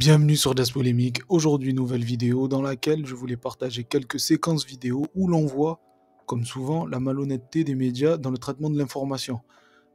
Bienvenue sur Das Polémiques. Aujourd'hui, nouvelle vidéo dans laquelle je voulais partager quelques séquences vidéo où l'on voit, comme souvent, la malhonnêteté des médias dans le traitement de l'information.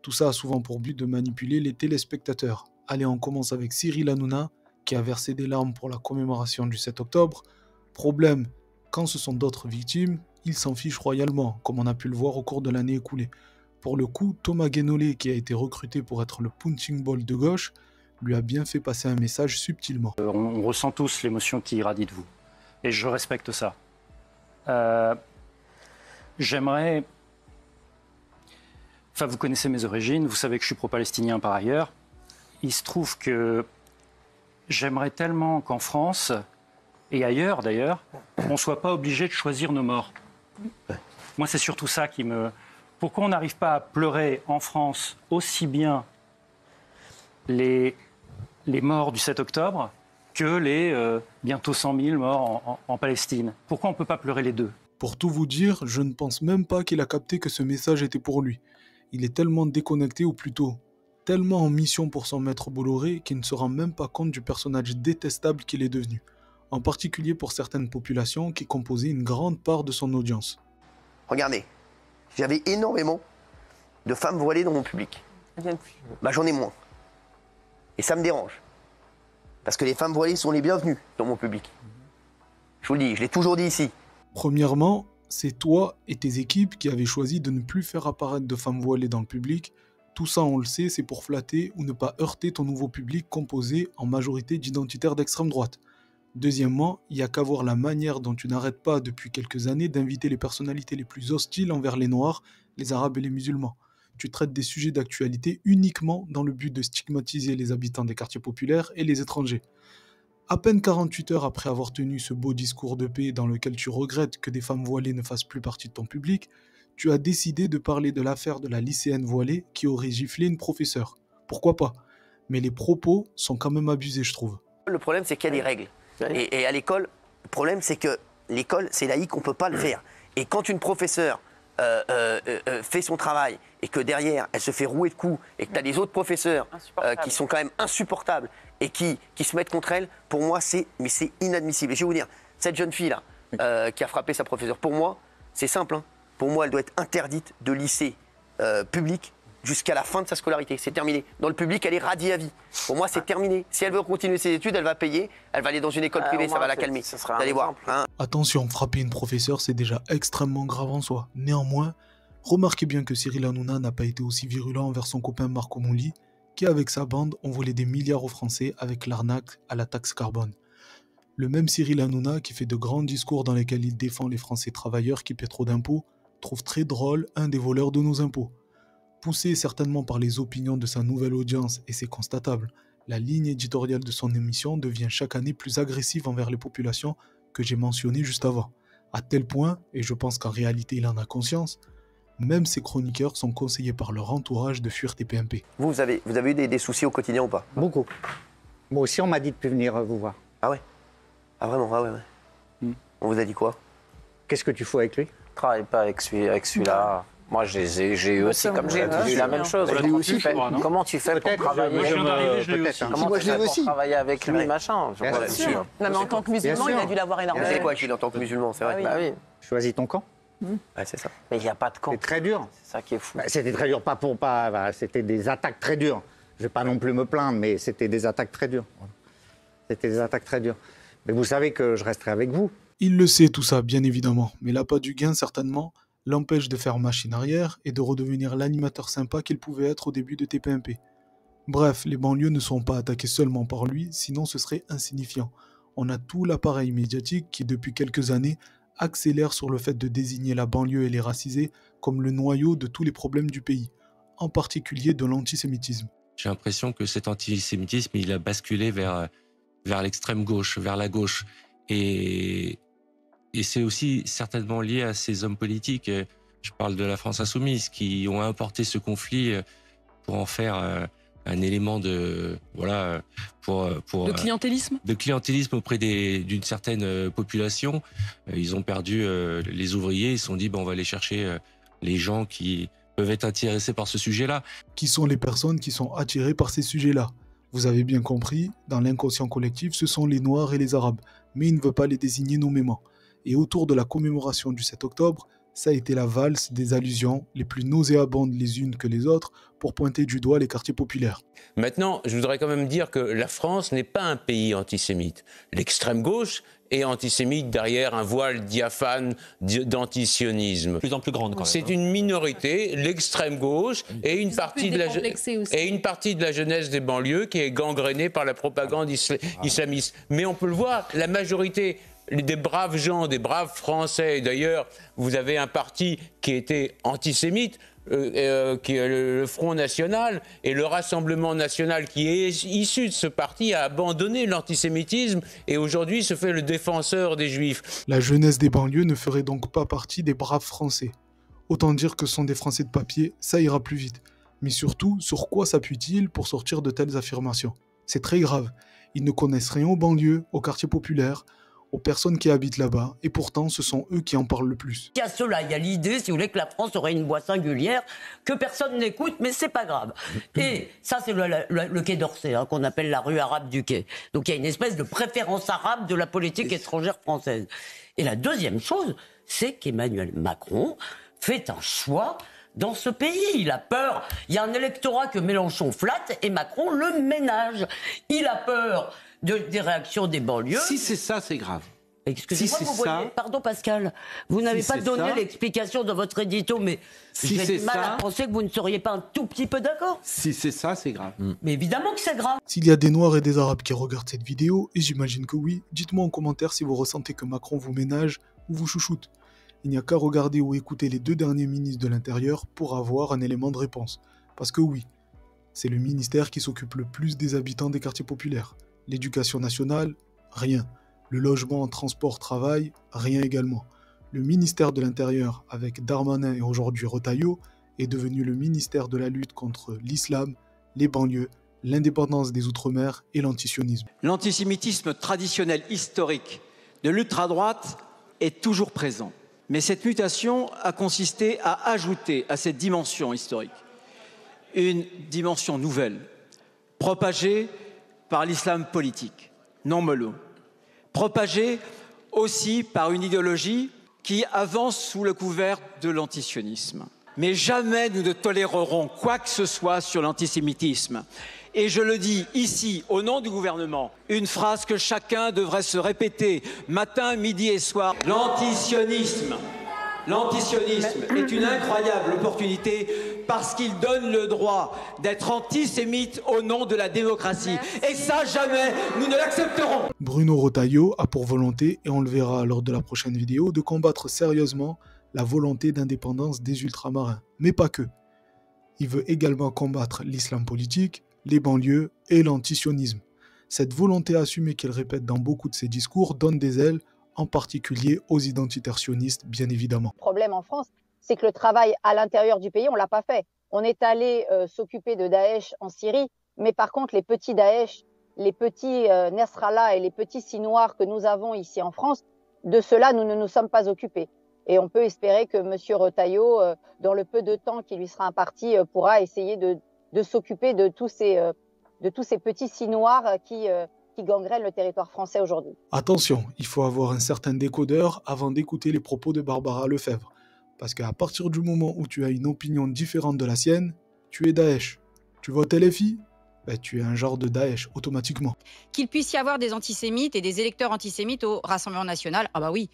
Tout ça a souvent pour but de manipuler les téléspectateurs. Allez, on commence avec Cyril Hanouna, qui a versé des larmes pour la commémoration du 7 octobre. Problème, quand ce sont d'autres victimes, il s'en fiche royalement, comme on a pu le voir au cours de l'année écoulée. Pour le coup, Thomas Guénolé, qui a été recruté pour être le punching ball de gauche, lui a bien fait passer un message subtilement. On ressent tous l'émotion qui irradie de vous. Et je respecte ça. J'aimerais... Enfin, vous connaissez mes origines, vous savez que je suis pro-palestinien par ailleurs. Il se trouve que j'aimerais tellement qu'en France, et ailleurs d'ailleurs, on ne soit pas obligé de choisir nos morts. Moi, c'est surtout ça qui me... Pourquoi on n'arrive pas à pleurer en France aussi bien les morts du 7 octobre que les bientôt 100 000 morts en Palestine? Pourquoi on ne peut pas pleurer les deux? Pour tout vous dire, je ne pense même pas qu'il a capté que ce message était pour lui. Il est tellement déconnecté, ou plutôt tellement en mission pour son maître Bolloré, qu'il ne se rend même pas compte du personnage détestable qu'il est devenu. En particulier pour certaines populations qui composaient une grande part de son audience. Regardez, j'avais énormément de femmes voilées dans mon public. Bah, j'en ai moins. Et ça me dérange. Parce que les femmes voilées sont les bienvenues dans mon public. Je vous le dis, je l'ai toujours dit ici. Premièrement, c'est toi et tes équipes qui avez choisi de ne plus faire apparaître de femmes voilées dans le public. Tout ça, on le sait, c'est pour flatter ou ne pas heurter ton nouveau public composé en majorité d'identitaires d'extrême droite. Deuxièmement, il n'y a qu'à voir la manière dont tu n'arrêtes pas depuis quelques années d'inviter les personnalités les plus hostiles envers les Noirs, les Arabes et les musulmans. Tu traites des sujets d'actualité uniquement dans le but de stigmatiser les habitants des quartiers populaires et les étrangers. À peine 48 heures après avoir tenu ce beau discours de paix dans lequel tu regrettes que des femmes voilées ne fassent plus partie de ton public, tu as décidé de parler de l'affaire de la lycéenne voilée qui aurait giflé une professeure. Pourquoi pas? Mais les propos sont quand même abusés, je trouve. Le problème, c'est qu'il y a des règles. Et à l'école, le problème, c'est que l'école, c'est laïque, on ne peut pas le faire. Et quand une professeure fait son travail et que derrière, elle se fait rouer de coups et que tu as des autres professeurs qui sont quand même insupportables et qui se mettent contre elle, pour moi, c'est inadmissible. Et je vais vous dire, cette jeune fille-là qui a frappé sa professeure, pour moi, c'est simple. Hein. Pour moi, elle doit être interdite de lycée public jusqu'à la fin de sa scolarité. C'est terminé. Dans le public, elle est radiée à vie. Pour moi, c'est terminé. Si elle veut continuer ses études, elle va payer. Elle va aller dans une école privée, ça va la calmer. Vous allez voir. Hein. Attention, frapper une professeure, c'est déjà extrêmement grave en soi. Néanmoins, remarquez bien que Cyril Hanouna n'a pas été aussi virulent envers son copain Marco Mouli, qui avec sa bande ont volé des milliards aux Français avec l'arnaque à la taxe carbone. Le même Cyril Hanouna, qui fait de grands discours dans lesquels il défend les Français travailleurs qui paient trop d'impôts, trouve très drôle un des voleurs de nos impôts. Poussé certainement par les opinions de sa nouvelle audience, et c'est constatable, la ligne éditoriale de son émission devient chaque année plus agressive envers les populations que j'ai mentionnées juste avant. À tel point, et je pense qu'en réalité il en a conscience, même ses chroniqueurs sont conseillés par leur entourage de fuir TPMP. Vous avez eu des soucis au quotidien ou pas? Beaucoup. Moi aussi, on m'a dit de plus venir vous voir. Ah ouais? Ah vraiment? Ah ouais. On vous a dit quoi? Qu'est-ce que tu fous avec lui? Travaille pas avec celui-là. Moi, j'ai eu aussi, comme j'ai vu la même chose. Comment tu fais pour travailler avec lui, machin? Non, mais en tant que musulman, il a dû l'avoir énormément. C'est quoi qu'il est en tant que musulman, c'est vrai? Bah oui. Choisis ton camp. Ouais, c'est ça. Mais il n'y a pas de camp. C'est très dur. C'est ça qui est fou. C'était très dur, c'était des attaques très dures. Je ne vais pas non plus me plaindre, mais c'était des attaques très dures. C'était des attaques très dures. Mais vous savez que je resterai avec vous. Il le sait tout ça, bien évidemment, mais l'appât du gain, certainement, l'empêche de faire machine arrière et de redevenir l'animateur sympa qu'il pouvait être au début de TPMP. Bref, les banlieues ne sont pas attaquées seulement par lui, sinon ce serait insignifiant. On a tout l'appareil médiatique qui, depuis quelques années, accélère sur le fait de désigner la banlieue et les racisés comme le noyau de tous les problèmes du pays, en particulier de l'antisémitisme. J'ai l'impression que cet antisémitisme, il a basculé vers l'extrême gauche, vers la gauche. Et c'est aussi certainement lié à ces hommes politiques. Je parle de la France insoumise qui ont importé ce conflit pour en faire un élément de de clientélisme. De clientélisme auprès d'une certaine population. Ils ont perdu les ouvriers. Ils se sont dit on va aller chercher les gens qui peuvent être intéressés par ce sujet-là. Qui sont les personnes qui sont attirées par ces sujets-là? Vous avez bien compris, dans l'inconscient collectif, ce sont les Noirs et les Arabes, mais il ne veut pas les désigner nommément. Et autour de la commémoration du 7 octobre, ça a été la valse des allusions les plus nauséabondes les unes que les autres pour pointer du doigt les quartiers populaires. Maintenant, je voudrais quand même dire que la France n'est pas un pays antisémite. L'extrême gauche est antisémite derrière un voile diaphane d'antisionisme. De plus en plus grande quand même. C'est une minorité, l'extrême gauche, et une partie de la jeunesse des banlieues qui est gangrénée par la propagande islamiste. Mais on peut le voir, la majorité des braves gens, des braves Français, d'ailleurs, vous avez un parti qui était antisémite, qui est le Front National, et le Rassemblement National qui est issu de ce parti a abandonné l'antisémitisme et aujourd'hui se fait le défenseur des Juifs. La jeunesse des banlieues ne ferait donc pas partie des braves Français. Autant dire que ce sont des Français de papier, ça ira plus vite. Mais surtout, sur quoi s'appuient-ils pour sortir de telles affirmations? C'est très grave. Ils ne connaissent rien aux banlieues, aux quartiers populaires, aux personnes qui habitent là-bas, et pourtant ce sont eux qui en parlent le plus. Il y a cela, il y a l'idée, si vous voulez, que la France aurait une voix singulière, que personne n'écoute, mais c'est pas grave. Et ça, c'est le quai d'Orsay, hein, qu'on appelle la rue arabe du quai. Donc il y a une espèce de préférence arabe de la politique étrangère française. Et la deuxième chose, c'est qu'Emmanuel Macron fait un choix dans ce pays. Il a peur. Il y a un électorat que Mélenchon flatte et Macron le ménage. Il a peur des réactions des banlieues. Si c'est ça, c'est grave. Excusez-moi, si vous voyez... Pardon Pascal, vous n'avez pas donné l'explication de votre édito, mais si j'ai du mal à penser que vous ne seriez pas un tout petit peu d'accord. Si c'est ça, c'est grave. Mais évidemment que c'est grave. S'il y a des Noirs et des Arabes qui regardent cette vidéo, et j'imagine que oui, dites-moi en commentaire si vous ressentez que Macron vous ménage ou vous chouchoute. Il n'y a qu'à regarder ou écouter les 2 derniers ministres de l'Intérieur pour avoir un élément de réponse. Parce que oui, c'est le ministère qui s'occupe le plus des habitants des quartiers populaires. L'éducation nationale, rien. Le logement, transport, travail, rien également. Le ministère de l'Intérieur, avec Darmanin et aujourd'hui Retailleau, est devenu le ministère de la lutte contre l'islam, les banlieues, l'indépendance des Outre-mer et l'antisionisme. L'antisémitisme traditionnel historique de l'ultra-droite est toujours présent. Mais cette mutation a consisté à ajouter à cette dimension historique une dimension nouvelle, propagée par l'islam politique, non mollo, propagée aussi par une idéologie qui avance sous le couvert de l'antisionisme. Mais jamais nous ne tolérerons quoi que ce soit sur l'antisémitisme. Et je le dis ici, au nom du gouvernement, une phrase que chacun devrait se répéter matin, midi et soir. L'antisionisme est une incroyable opportunité parce qu'il donne le droit d'être antisémite au nom de la démocratie. Et ça, jamais, nous ne l'accepterons. Bruno Retailleau a pour volonté, et on le verra lors de la prochaine vidéo, de combattre sérieusement la volonté d'indépendance des ultramarins. Mais pas que. Il veut également combattre l'islam politique, les banlieues et l'antisionisme. Cette volonté assumée qu'il répète dans beaucoup de ses discours donne des ailes, en particulier aux identitaires sionistes, bien évidemment. Le problème en France, c'est que le travail à l'intérieur du pays, on ne l'a pas fait. On est allé s'occuper de Daesh en Syrie, mais par contre, les petits Daesh, les petits Nasrallah et les petits Sinoirs que nous avons ici en France, de cela, nous ne nous sommes pas occupés. Et on peut espérer que M. Retailleau, dans le peu de temps qui lui sera imparti, pourra essayer de s'occuper de tous ces petits Sinoirs qui gangrènent le territoire français aujourd'hui. Attention, il faut avoir un certain décodeur avant d'écouter les propos de Barbara Lefebvre. Parce qu'à partir du moment où tu as une opinion différente de la sienne, tu es Daesh. Tu votes LFI ? Ben, tu es un genre de Daesh, automatiquement. Qu'il puisse y avoir des antisémites et des électeurs antisémites au Rassemblement national, ah bah oui.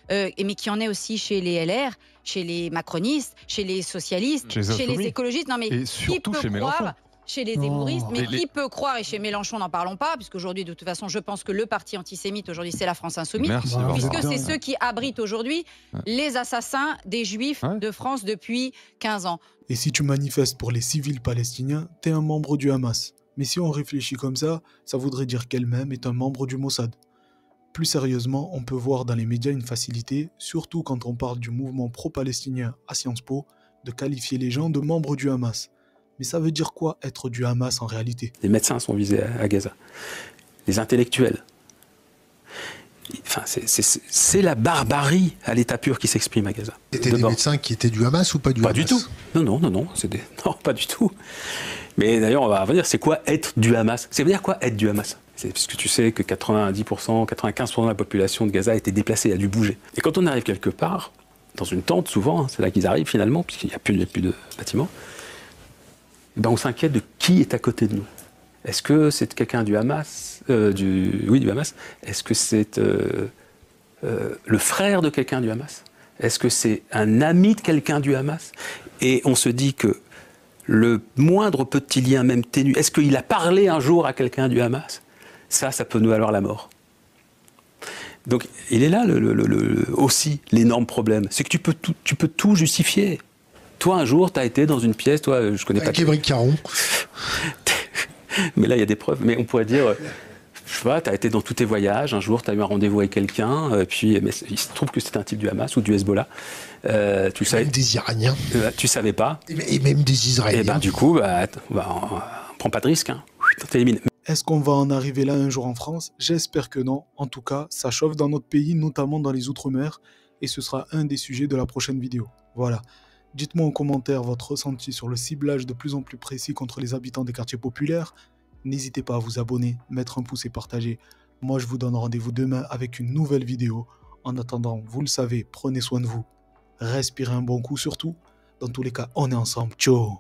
Mais qu'il y en ait aussi chez les LR, chez les macronistes, chez les socialistes, chez les écologistes. Non mais et surtout chez Mélenchon. Chez les zémouristes, mais qui peut croire, et chez Mélenchon n'en parlons pas, puisqu'aujourd'hui de toute façon je pense que le parti antisémite aujourd'hui c'est la France Insoumise, puisque c'est ceux qui abritent aujourd'hui les assassins des Juifs de France depuis 15 ans. Et si tu manifestes pour les civils palestiniens, t'es un membre du Hamas. Mais si on réfléchit comme ça voudrait dire qu'elle-même est un membre du Mossad. Plus sérieusement, on peut voir dans les médias une facilité, surtout quand on parle du mouvement pro-palestinien à Sciences Po, de qualifier les gens de membres du Hamas. Mais ça veut dire quoi être du Hamas en réalité? Les médecins sont visés à Gaza, les intellectuels, Enfin, c'est la barbarie à l'état pur qui s'exprime à Gaza. C'était des médecins qui étaient du Hamas ou pas du Hamas? Pas du tout. Non, non, pas du tout. Mais d'ailleurs, on va revenir, c'est quoi être du Hamas? Ça veut dire quoi être du Hamas? C'est puisque tu sais que 90%, 95% de la population de Gaza a été déplacée, a dû bouger. Et quand on arrive quelque part, dans une tente, souvent, hein, c'est là qu'ils arrivent finalement, puisqu'il n'y a plus de bâtiment, ben on s'inquiète de qui est à côté de nous. Est-ce que c'est quelqu'un du Hamas du Hamas. Est-ce que c'est le frère de quelqu'un du Hamas? Est-ce que c'est un ami de quelqu'un du Hamas? Et on se dit que le moindre petit lien, même ténu, est-ce qu'il a parlé un jour à quelqu'un du Hamas? Ça peut nous valoir la mort. Donc, il est là aussi l'énorme problème. C'est que tu peux tout justifier. Toi, un jour, tu as été dans une pièce, toi, je connais pas... Avec Émeric Caron. Mais là, il y a des preuves. Mais on pourrait dire... Je sais pas, tu as été dans tous tes voyages, un jour tu as eu un rendez-vous avec quelqu'un, puis mais il se trouve que c'était un type du Hamas ou du Hezbollah. Tu savais, même des Iraniens. Tu savais pas. Et même des Israéliens. Et ben du coup, on prend pas de risque, hein. T'élimines. Est-ce qu'on va en arriver là un jour en France? J'espère que non. En tout cas, ça chauffe dans notre pays, notamment dans les Outre-mer, et ce sera un des sujets de la prochaine vidéo. Voilà. Dites-moi en commentaire votre ressenti sur le ciblage de plus en plus précis contre les habitants des quartiers populaires. N'hésitez pas à vous abonner, mettre un pouce et partager. Moi, je vous donne rendez-vous demain avec une nouvelle vidéo. En attendant, vous le savez, prenez soin de vous. Respirez un bon coup surtout. Dans tous les cas, on est ensemble. Ciao!